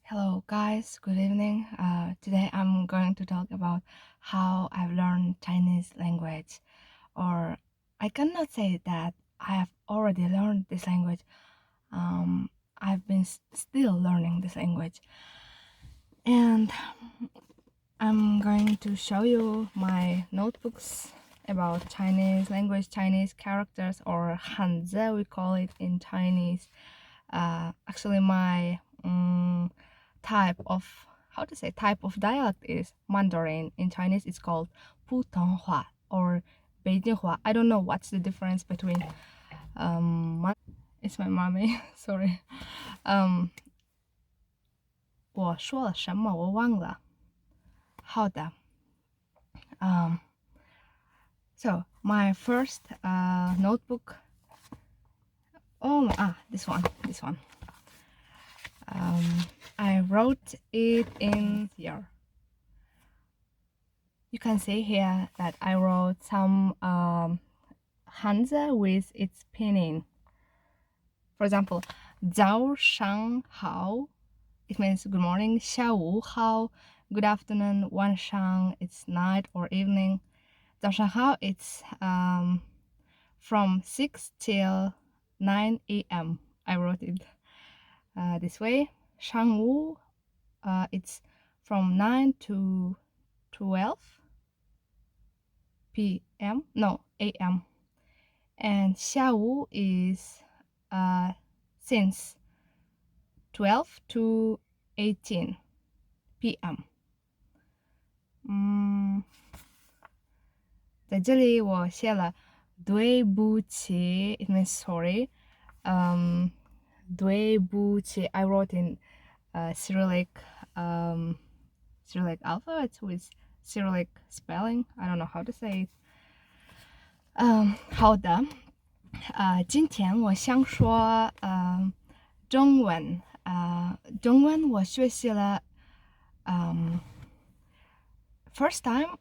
Hello guys, good evening. Today I'm going to talk about how I've learned Chinese language, or I cannot say that I have already learned this language. I've been still learning this language, and I'm going to show you my notebooks about Chinese language, Chinese characters, or Hanzi we call it in Chinese. Actually, my type of dialect is Mandarin. In Chinese it's called 普通话 or Beijing I don't know what's the difference between it's my mommy sorry 我说了什么我忘了好的 so my first notebook this one I wrote it in here. You can see here that I wrote some Hanzi with its pinyin. For example, 早上好 it means good morning. 下午好 good afternoon. 晚上 it's night or evening. 早上好 it's from 6 till 9 a.m. I wrote it this way. 上午 it's from 9 to 12 p.m. no a.m. and 下午 is since 12 to 18 p.m. 在这里我写了对不起 it means sorry. 对不起 I wrote in Cyrillic alphabet with Cyrillic spelling. I don't know how to say it. 好的，今天我想说中文。中文我学习了first time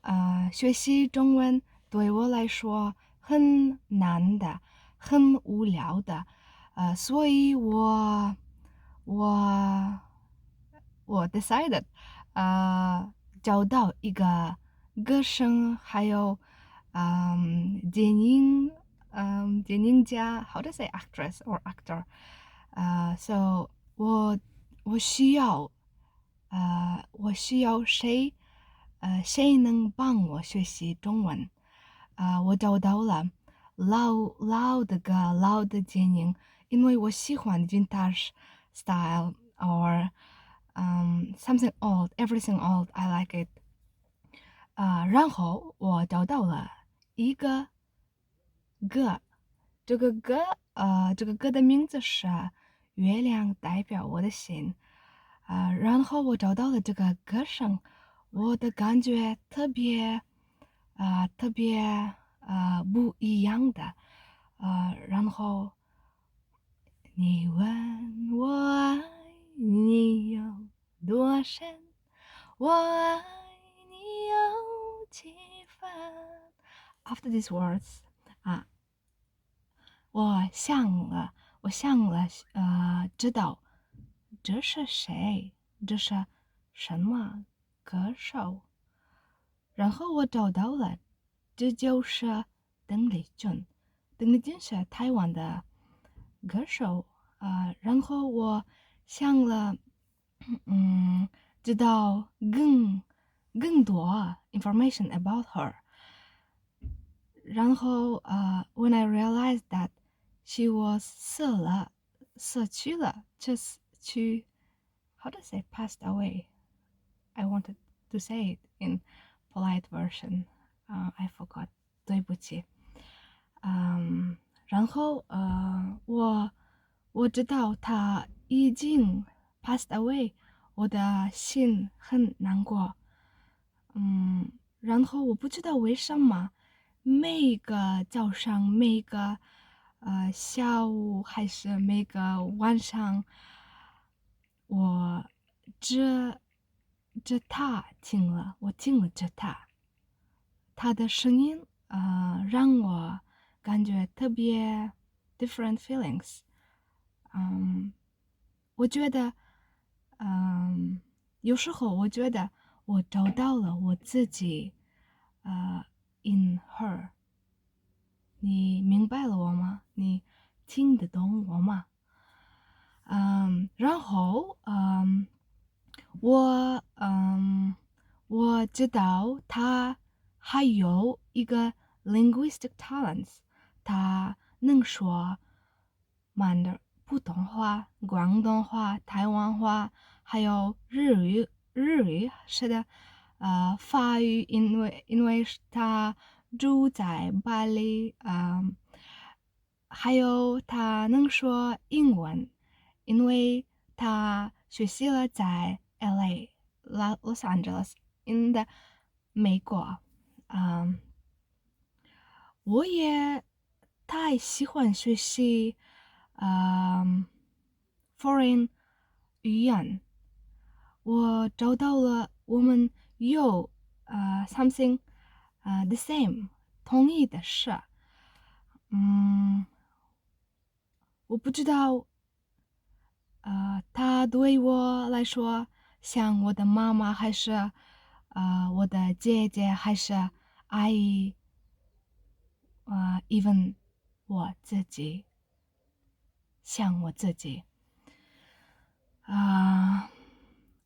学习中文对我来说很难的，很无聊的。所以我 decided 找到一个歌声，还有电影家 how to say actress or actor. So 我需要谁能帮我学习中文？我找到了老的歌，老的电影，因为我喜欢 vintage style or something old, everything old. I like it. 然后我找到了一个歌，这个歌的名字是月亮代表我的心。然后我找到了这个歌声，我的感觉特别不一样的。然后你问我爱你有多深，我爱你有几分。After these words, 我想了，知道这是谁，这是什么歌手。然后我找到了，这就是邓丽君。邓丽君是台湾的歌手。然后我想了，知道更多 information about her. 然后when I realized that she was 死去了 just to how to say passed away. I wanted to say it in polite version. I forgot. 对不起。然后我知道她已经 passed away. 我的心很难过。然后我不知道为什么每一个早上，每一个下午，还是每个晚上，我这他听了，我听了这他的声音，让我感觉特别 different feelings。我觉得，有时候我觉得我找到了我自己，in her。你明白了我吗？你听得懂我吗？然后我知道他还有一个 linguistic talents， 他能说普通话、广东话、台湾话，还有日语。日语是的，法语因为他住在巴黎，还有他能说英文，因为他学习了在 LA Los Angeles in the 美国。我也太喜欢学习foreign 语言。我找到了我们有something the same 同意的事。我不知道他对我来说像我的妈妈还是我的姐姐还是阿姨even 我自己像我自己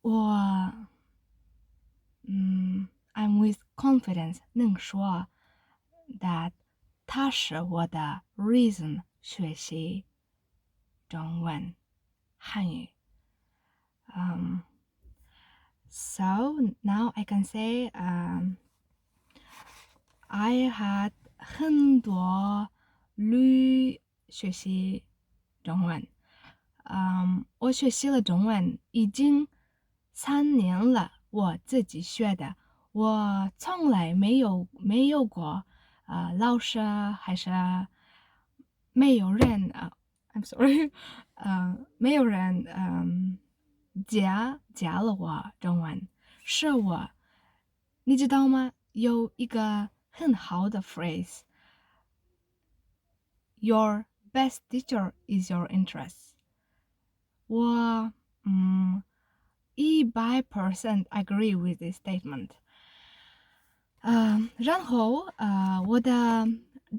我I'm with confidence 能说 that 它是我的 reason 学习中文汉语。So now I can say I had 很多旅学习中文。我学习了中文已经3年了，我自己学的，我从来没有过老师还是没有人I'm sorry 没有人教了我中文，是我，你知道吗？有一个很好的 phrase Your best teacher is your interest。我100% agree with this statement。然后我的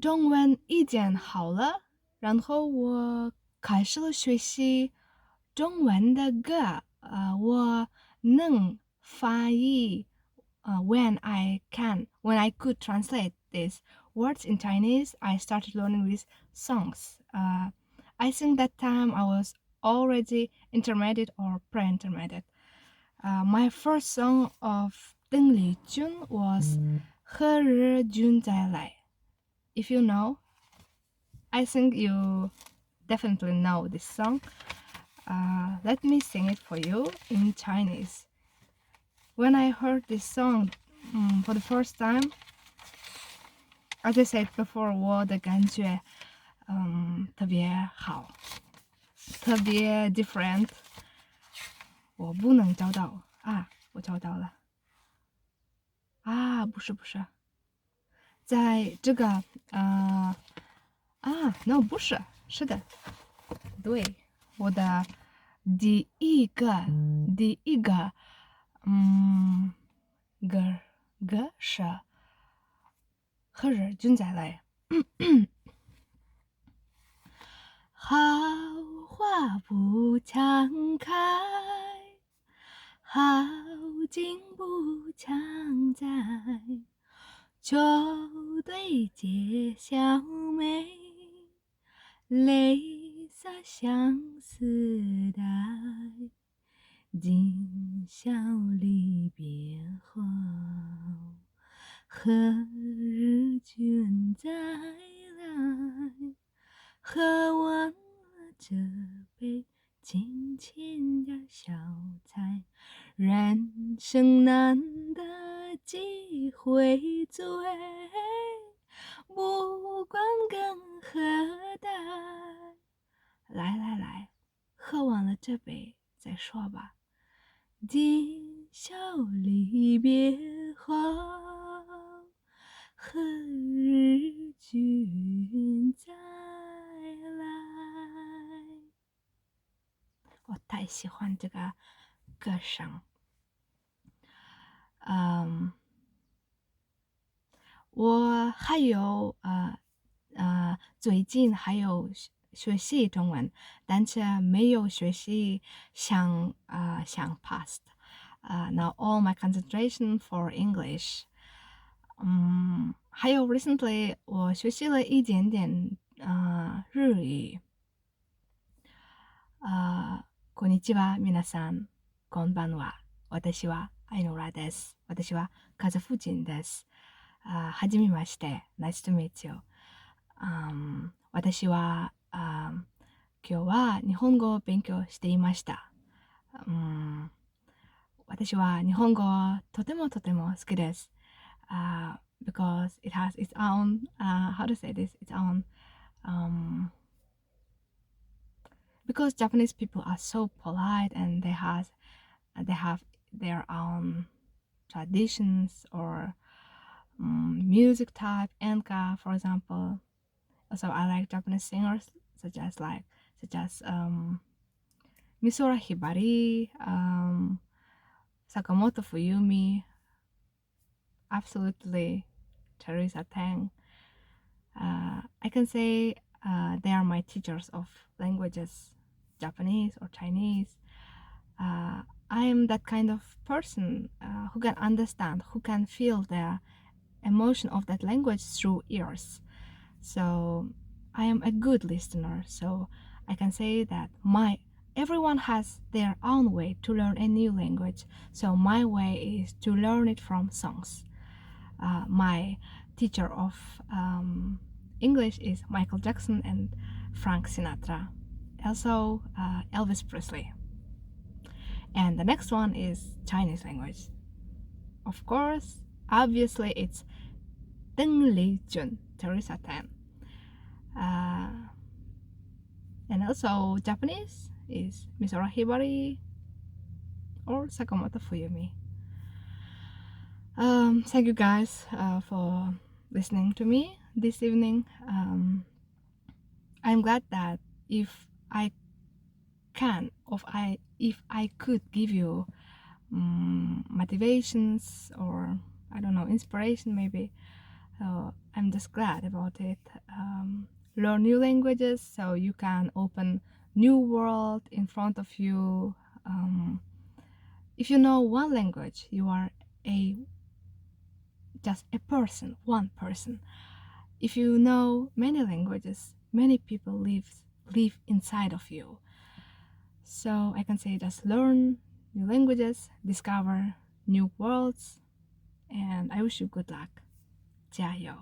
中文已经好了，然后我开始了学习中文的歌，我能翻译when I could translate these words in Chinese, I started learning these songs. I think that time I was already intermediate or pre-intermediate. My first song of 邓丽君 was 何日君再来. If you know, I think you definitely know this song. Let me sing it for you in Chinese. When I heard this song for the first time, as I said before, 我的感觉特别好，特别 different。我不能找到我找到了不是，在这个no 不是，是的，对，我的第一个歌是何日君再来。好花不常开，好景不常在，秋对街小妹，泪洒相思带。今宵离别后，何日君再来？喝完了这杯，尽情点小菜。人生难得几回醉，不管更何待。来，喝完了这杯再说吧。今宵离别后，何日君再来？我太喜欢这个歌声。我还有最近还有学习中文，但是没有学习像 past. Now all my concentration for English. 还有 recently 我学习了一点点日语。こんにちは、皆さん。こんばんは。私はアイノラです。私は風夫人です。はじめまして。Nice to meet you. 私は今日は日本語を勉強していました。私は日本語とてもとても好きです。because it has its own, how to say this, its own, because Japanese people are so polite and they have their own traditions or music type, enka, for example. Also, I like Japanese singers such as Misora Hibari, Sakamoto Fuyumi, absolutely Teresa Tang. I can say they are my teachers of languages, Japanese or Chinese. I am that kind of person who can understand, who can feel the emotion of that language through ears. So I am a good listener. So I can say that everyone has their own way to learn a new language. So my way is to learn it from songs. My teacher of English is Michael Jackson and Frank Sinatra. Also Elvis Presley. And the next one is Chinese language. Of course, obviously it's Deng Li-jun, Teresa Tan. And also Japanese is Misora Hibari or Sakamoto Fuyumi. Thank you guys for listening to me this evening. I'm glad that if I could give you motivations or I don't know, inspiration maybe, I'm just glad about it. Learn new languages so you can open new world in front of you. If you know one language, you are just a person, one person. If you know many languages, many people live inside of you. So I can say just learn new languages, discover new worlds, and I wish you good luck. 加油!